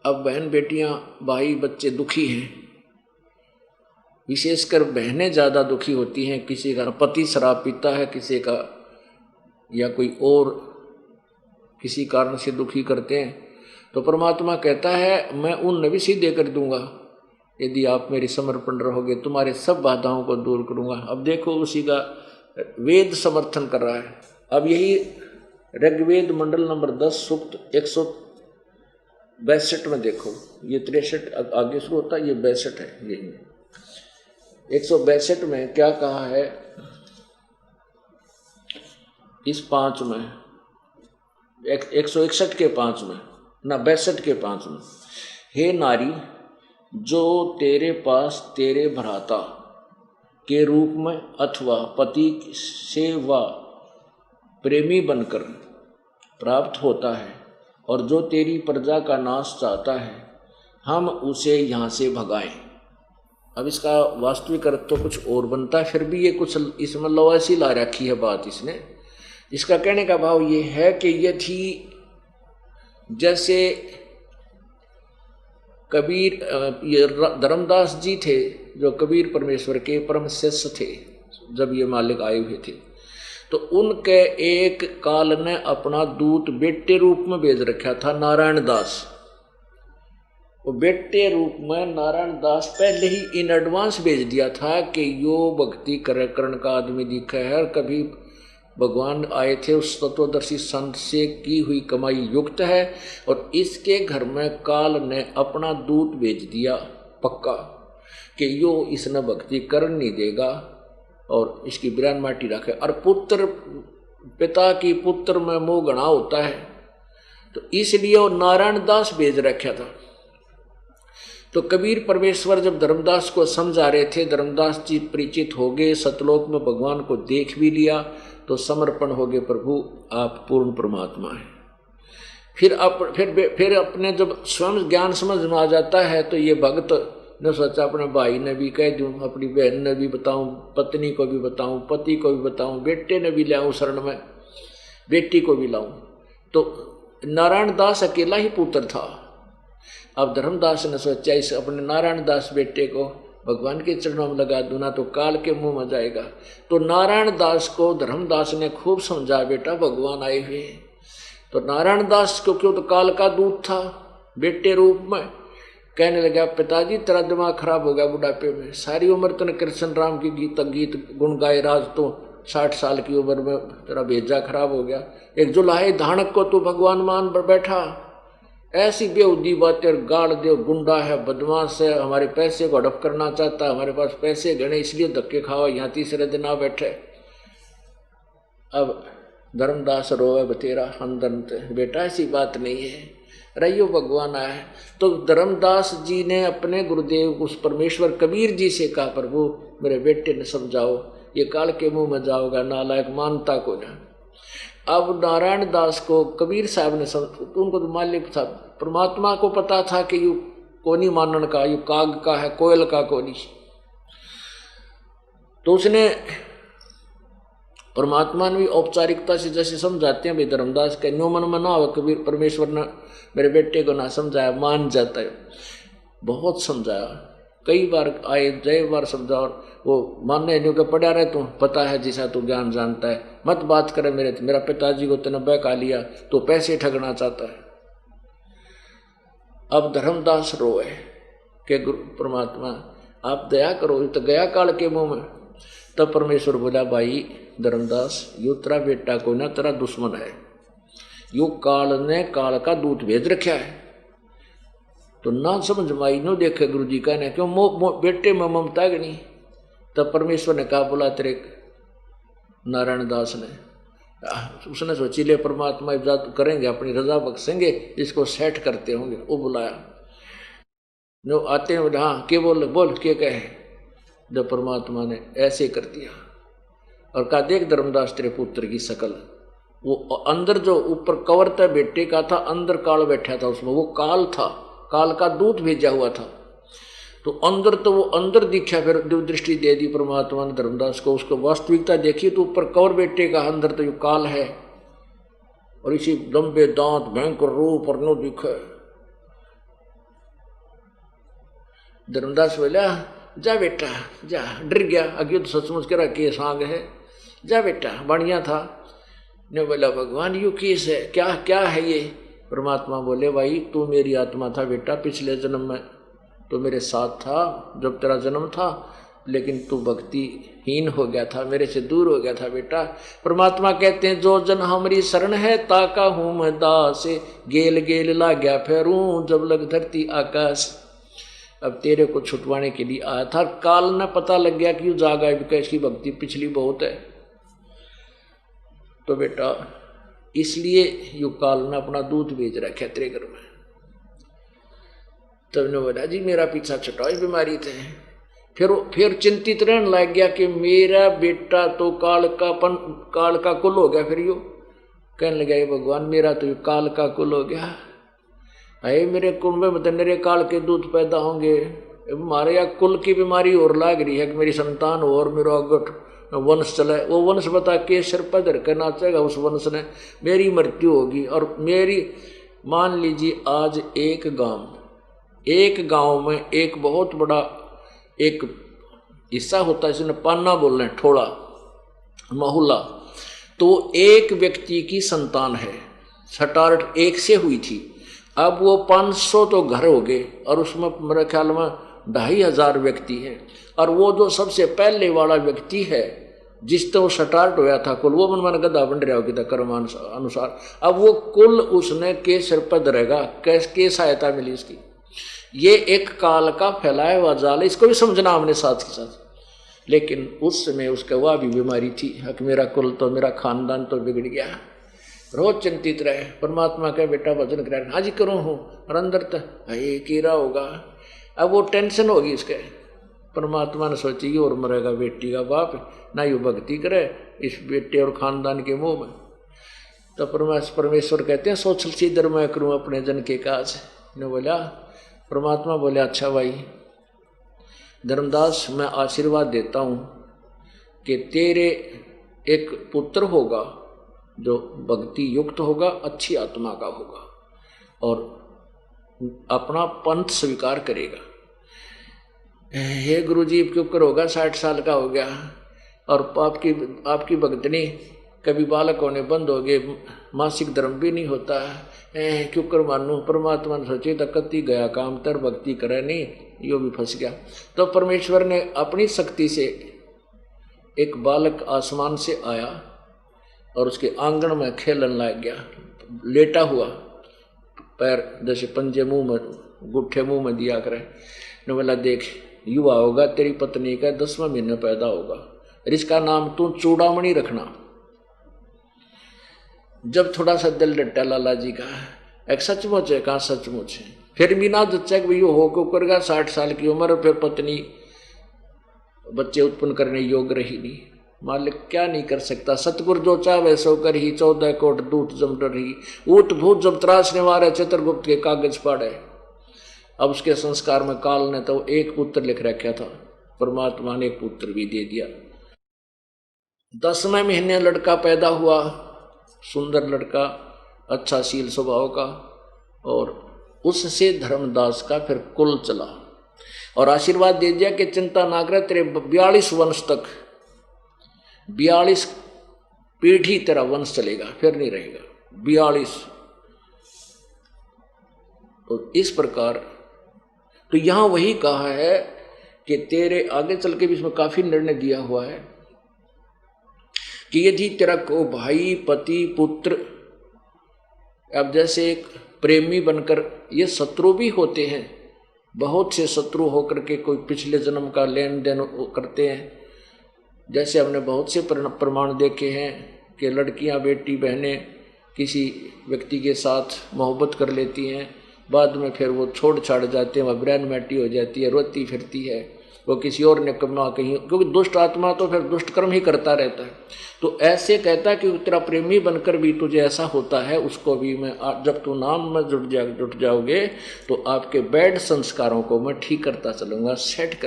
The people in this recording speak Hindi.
अब बहन बेटियां भाई बच्चे दुखी हैं, विशेषकर बहनें ज़्यादा दुखी होती हैं। किसी का पति शराब पीता है, किसी का या कोई और किसी कारण से दुखी करते हैं, तो परमात्मा कहता है मैं उन भी सीधे कर दूंगा यदि आप मेरी समर्पण रहोगे, तुम्हारे सब बाधाओं को दूर करूंगा। अब देखो उसी का वेद समर्थन कर रहा है। अब यही ऋग्वेद मंडल नंबर 10 सूक्त 162 में देखो, ये 63 आगे शुरू होता है, ये 62 है। यही 162 में क्या कहा है, इस 5 में 161 के 5 में ना 62 के 5 में, हे नारी जो तेरे पास तेरे भ्राता के रूप में अथवा पति से व प्रेमी बनकर प्राप्त होता है और जो तेरी प्रजा का नाश चाहता है, हम उसे यहाँ से भगाएं। अब इसका वास्तविक अर्थ तो कुछ और बनता है, फिर भी ये कुछ इसमें लवासी ला रखी है बात इसने। इसका कहने का भाव ये है कि यदि जैसे कबीर, ये धर्मदास जी थे जो कबीर परमेश्वर के परम शिष्य थे, जब ये मालिक आए हुए थे, तो उनके एक काल ने अपना दूत बेटे रूप में भेज रखा था, नारायण दास। वो बेटे रूप में नारायण दास पहले ही इन एडवांस भेज दिया था कि यो भक्ति करण का आदमी दिखा है, और कभी भगवान आए थे उस तत्वदर्शी संत से की हुई कमाई युक्त है, और इसके घर में काल ने अपना दूत भेज दिया पक्का कि यो इसने भक्ति कर नहीं देगा और इसकी बिरान माटी रखे। और पुत्र, पिता की पुत्र में मोह गणा होता है, तो इसलिए वो नारायण दास भेज रखा था। तो कबीर परमेश्वर जब धर्मदास को समझा रहे थे, धर्मदास जी परिचित हो गए, सतलोक में भगवान को देख भी लिया, तो समर्पण हो गए, प्रभु आप पूर्ण परमात्मा हैं। फिर अपने जब स्वयं ज्ञान समझ में आ जाता है, तो ये भक्त ने सोचा अपने भाई ने भी कह दूं, अपनी बहन ने भी बताऊं, पत्नी को भी बताऊं, पति को भी बताऊं, बेटे ने भी लाऊं शरण में, बेटी को भी लाऊं। तो नारायण दास अकेला ही पुत्र था। अब धर्मदास ने सोचा इस अपने नारायण दास बेटे को भगवान के चरणों में लगा दूं ना तो काल के मुंह में जाएगा। तो नारायण दास को धर्मदास ने खूब समझा, बेटा भगवान आए हुए। तो नारायण दास को क्यों, तो काल का दूत था बेटे रूप में। कहने लगा पिताजी तेरा दिमाग खराब हो गया बुढ़ापे में, सारी उम्र तूने कृष्ण राम की गीत गुण गाए, राज तो 60 साल की उम्र में तेरा भेजा खराब हो गया। एक जुलाहे धानक को तू भगवान मान पर बैठा, ऐसी बेहुदी बातें गाड़ दे, गुंडा है, बदमाश है, हमारे पैसे को हड़प करना चाहता है, हमारे पास पैसे गणे इसलिए धक्के खावा, यहाँ तीसरे दिन आ बैठे। अब धर्मदास रोए बतेरा अंदर, बेटा ऐसी बात नहीं है, रहियो भगवान आया है। तो धर्मदास जी ने अपने गुरुदेव उस परमेश्वर कबीर जी से कहा, प्रभु मेरे बेटे ने समझाओ, ये काल के मुंह में जाओगा, नालायक मानता को ना। अब नारायण दास को कबीर साहब ने उनको तो मालिक था, परमात्मा को पता था कि यू कोनी मानन का, यू काग का है, कोयल का कोनी। तो उसने परमात्मा ने भी औपचारिकता से जैसे समझाते हैं भाई धर्मदास के न्यो मन में ना हो, कबीर परमेश्वर ने मेरे बेटे को ना समझाया, मान जाता है। बहुत समझाया, कई बार आए, जय बार समझा, और वो मानने नहीं के पड़ा रहे, तू पता है जैसा तू ज्ञान जानता है, मत बात करे मेरा पिताजी को तूने बहका लिया, तो पैसे ठगना चाहता है। अब धर्मदास रोए कि गुरु परमात्मा आप दया करो, तो गया काल के मुंह में। तब परमेश्वर बोला, भाई धर्मदास यो तेरा बेटा को ना तेरा दुश्मन है, यो काल ने काल का दूत भेज रखा है, तो ना समझ माई नो देखे गुरु जी का ने क्यों बेटे में ममता है नहीं। तब परमेश्वर ने कहा, बोला तेरे नारायण दास ने, उसने सोची ले परमात्मा इजाजत करेंगे, अपनी रजा बख्शेंगे, इसको सेट करते होंगे। वो बुलाया, जो आते हैं बोले हाँ के बोल के कहे। जब परमात्मा ने ऐसे कर दिया और कहा, देख धर्मदास तेरे पुत्र की शकल, वो अंदर जो ऊपर कवर था बेटे का था, अंदर काल बैठा था उसमें, वो काल था, काल का दूत भेजा हुआ था। तो अंदर तो वो अंदर दिखा, फिर दृष्टि दे दी परमात्मा ने धर्मदास को, उसको वास्तविकता देखी तो ऊपर कवर बेटे का, अंदर तो ये काल है, और इसी लंबे दांत भयंकर रूप और नो दिखा। धर्मदास बोला जा बेटा जा, डर गया, अगे तो सचमुच करा के सांग है, जा बेटा बढ़िया था। ने बोला भगवान यू किस है, क्या क्या है ये? परमात्मा बोले भाई तू मेरी आत्मा था बेटा, पिछले जन्म में तो मेरे साथ था जब तेरा जन्म था, लेकिन तू भक्तिहीन हो गया था, मेरे से दूर हो गया था बेटा। परमात्मा कहते हैं जो जन हमारी शरण है ताका हूँ मैं दास, गेल गेल ला गया फेरूं जब लग धरती आकाश। अब तेरे को छुटवाने के लिए आया था, काल न पता लग गया कि जागा विकास की भक्ति पिछली बहुत है, तो बेटा इसलिए यू काल ने अपना दूध भेज रखा तेरे घर में। तब ने बोला जी मेरा पीछा छुटाओ, बीमारी थे। फिर चिंतित रहने लग गया कि मेरा बेटा तो काल का कुल हो गया। फिर यू कहने लगा भगवान मेरा तो काल का कुल हो गया, अरे मेरे कुल में मतलब मेरे काल के दूध पैदा होंगे। हमारे यहाँ कुल की बीमारी और लाग रही है कि मेरी संतान हो और मेरा अगट वंश चले। वो वंश बता के सिर पर धर कर नाचेगा, उस वंश ने मेरी मृत्यु होगी। और मेरी मान लीजिए आज एक गांव में एक बहुत बड़ा एक हिस्सा होता है, जिसने पाना बोल रहे हैं, ठोड़ा मोहल्ला, तो एक व्यक्ति की संतान है, छटारट एक से हुई थी। अब वो 500 तो घर हो गए और उसमें मेरे ख्याल में 2500 व्यक्ति हैं। और वो जो सबसे पहले वाला व्यक्ति है जिससे वो स्टार्ट होया था कुल, वो मन गधा बन रहा होगी कर्म अनुसार। अब वो कुल उसने के सिर पर धरेगा, कैसे सहायता मिली इसकी? ये एक काल का फैलाया हुआ जाल है, इसको भी समझना हमने साथ के साथ। लेकिन उस समय उसका वह भी बीमारी थी कि मेरा कुल तो मेरा खानदान तो बिगड़ गया। रोज चिंतित रहे। परमात्मा का बेटा भजन करा, हाँ जी करूँ हूँ, और अंदर तो ये कीड़ा होगा। अब वो टेंशन होगी इसके। परमात्मा ने सोची और मरेगा बेटी का बाप, ना यू भक्ति करे इस बेटे और खानदान के मुंह में। तो परमेश्वर कहते हैं सोचल सीधर मैं करूँ अपने जन के काज ने बोला। परमात्मा बोले अच्छा भाई धर्मदास मैं आशीर्वाद देता हूँ कि तेरे एक पुत्र होगा जो भक्ति युक्त होगा, अच्छी आत्मा का होगा और अपना पंथ स्वीकार करेगा। हे गुरुजी क्यों कर होगा, 60 साल का हो गया और आपकी भक्तनी कभी बालक होने बंद हो गए, मासिक धर्म भी नहीं होता, क्यों कर मानू। परमात्मा ने सोचे तो कति गया काम तर भक्ति करे नहीं, यो भी फंस गया। तो परमेश्वर ने अपनी शक्ति से एक बालक आसमान से आया और उसके आंगन में खेलन लग गया, लेटा हुआ, पैर जैसे पंजे मुंह में, गुट्ठे मुंह में दिया करे। ने बोला देख युवा होगा, तेरी पत्नी का 10वां महीने पैदा होगा और इसका नाम तू चूड़ामणि रखना। जब थोड़ा सा दिल डटा लाला जी का, एक सचमुच है, कहाँ सचमुच है। फिर बिना जच्चा कि हो को करेगा, 60 साल की उम्र, फिर पत्नी बच्चे उत्पन्न करने योग्य रही नहीं। मालिक क्या नहीं कर सकता, सतगुरु जो चाहे सो कर ही, 14 कोट दूत जमटर ही, ऊट भूत जब त्रासने वाले चित्रगुप्त के कागज पाड़े। अब उसके संस्कार में काल ने तो एक पुत्र लिख रखा था, परमात्मा ने एक पुत्र भी दे दिया। 10वें महीने लड़का पैदा हुआ, सुंदर लड़का, अच्छा शील स्वभाव का, और उससे धर्मदास का फिर कुल चला और आशीर्वाद दे दिया कि चिंता ना करे, तेरे 42 वंश तक, 42 पीढ़ी तेरा वंश चलेगा, फिर नहीं रहेगा 42। तो इस प्रकार तो यहां वही कहा है कि तेरे आगे चल के भी इसमें काफी निर्णय दिया हुआ है कि यदि तेरा को भाई, पति, पुत्र, अब जैसे एक प्रेमी बनकर, ये शत्रु भी होते हैं, बहुत से शत्रु होकर के कोई पिछले जन्म का लेन देन करते हैं। जैसे हमने बहुत से प्रमाण देखे हैं कि लड़कियां, बेटी, बहनें किसी व्यक्ति के साथ मोहब्बत कर लेती हैं, बाद में फिर वो छोड़ छाड़ जाते हैं, वह ब्रैन मैटी हो जाती है, रोती फिरती है, वो किसी और ने कमा कहीं, क्योंकि दुष्ट आत्मा तो फिर दुष्ट कर्म ही करता रहता है। तो ऐसे कहता है कि तेरा प्रेमी बनकर भी तुझे ऐसा होता है, उसको भी मैं, जब तू नाम में जुट जाओगे तो आपके बैड संस्कारों को मैं ठीक करता चलूँगा, सेट कर